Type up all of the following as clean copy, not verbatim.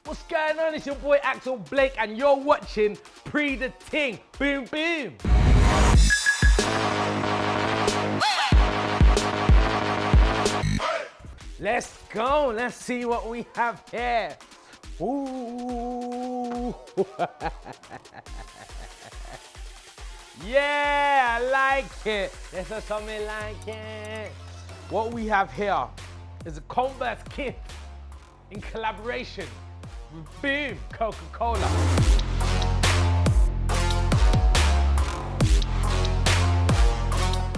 What's going on? It's your boy Axel Blake and you're watching Pree Da Ting. Boom, boom. Let's go. Let's see what we have here. Ooh. Yeah, I like it. Let's have something like it. What we have here is a Converse Kith in collaboration with boom, Coca-Cola.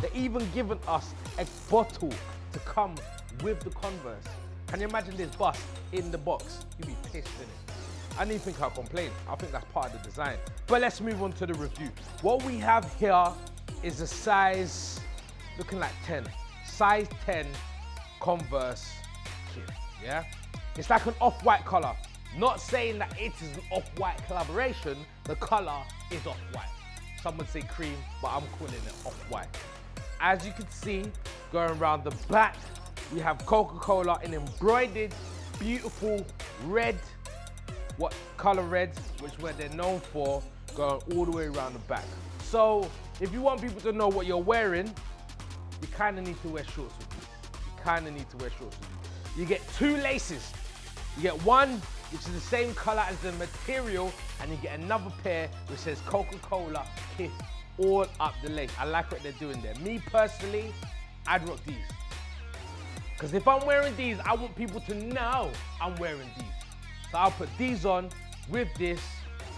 They're even given us a bottle to come with the Converse. Can you imagine this bus in the box? You'd be pissed, innit? I don't even think I'll complain. I think that's part of the design. But let's move on to the review. What we have here is a size, looking like 10. Size 10 Converse Kith, yeah? It's like an off-white color. Not saying that it is an off-white collaboration, the color is off-white. Some would say cream, but I'm calling it off-white. As you can see, going around the back, we have Coca-Cola in embroidered, beautiful red, what color red, which what they're known for, going all the way around the back. So, if you want people to know what you're wearing, you kind of need to wear shorts with these. You get two laces. You get one, which is the same color as the material, and you get another pair which says Coca-Cola Kith all up the lace. I like what they're doing there. Me personally, I'd rock these. Because if I'm wearing these, I want people to know I'm wearing these. So I'll put these on with this,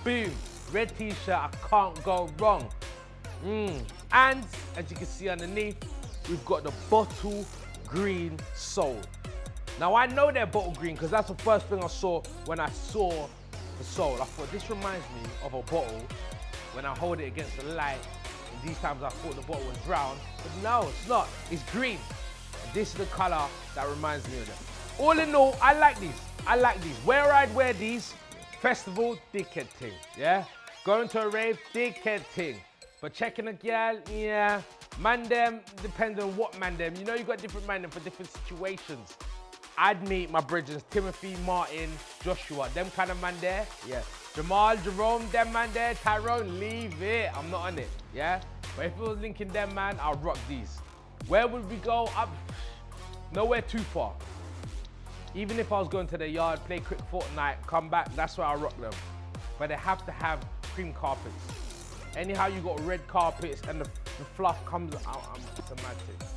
boom, red t-shirt, I can't go wrong. And as you can see underneath, we've got the bottle green sole. Now I know they're bottle green because that's the first thing I saw when I saw the sole. I thought this reminds me of a bottle when I hold it against the light. And these times I thought the bottle was brown, but no, it's not, it's green. And this is the color that reminds me of them. All in all, I like these. Where I'd wear these, festival, dickhead thing, yeah? Going to a rave, dickhead thing. But checking a girl, yeah. Man them, depends on what man them. You know you got different man them for different situations. I'd meet my bridges, Timothy, Martin, Joshua, them kind of man there, yeah. Jamal, Jerome, them man there, Tyrone, leave it, I'm not on it, yeah? But if it was linking them man, I'll rock these. Where would we go? Up, nowhere too far. Even if I was going to the yard, play quick Fortnite, come back, that's where I rock them. But they have to have cream carpets. Anyhow, you got red carpets and the fluff comes out, it's a mad thing.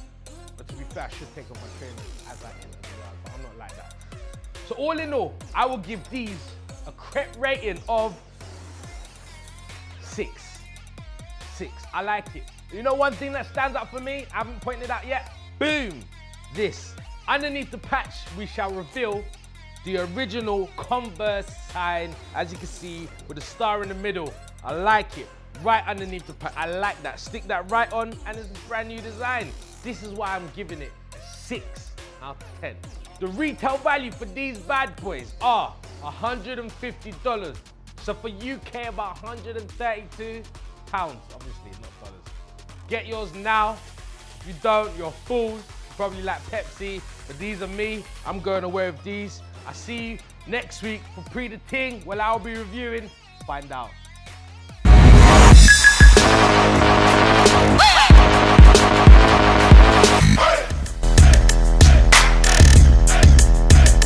But to be fair, I should take off my trainers as I enter the yard, but I'm not like that. So all in all, I will give these a Crep rating of 6. I like it. You know one thing that stands out for me, I haven't pointed out yet? Boom, this. Underneath the patch, we shall reveal the original Converse sign, as you can see, with a star in the middle. I like it. Right underneath the patch, I like that. Stick that right on, and it's a brand new design. This is why I'm giving it a 6 out of 10. The retail value for these bad boys are $150. So for UK, about 132 pounds, obviously, not dollars. Get yours now. If you don't, you're fools. Probably like Pepsi, but these are me. I'm going away with these. I see you next week for Pree Da Ting. Well, I'll be reviewing. Find out.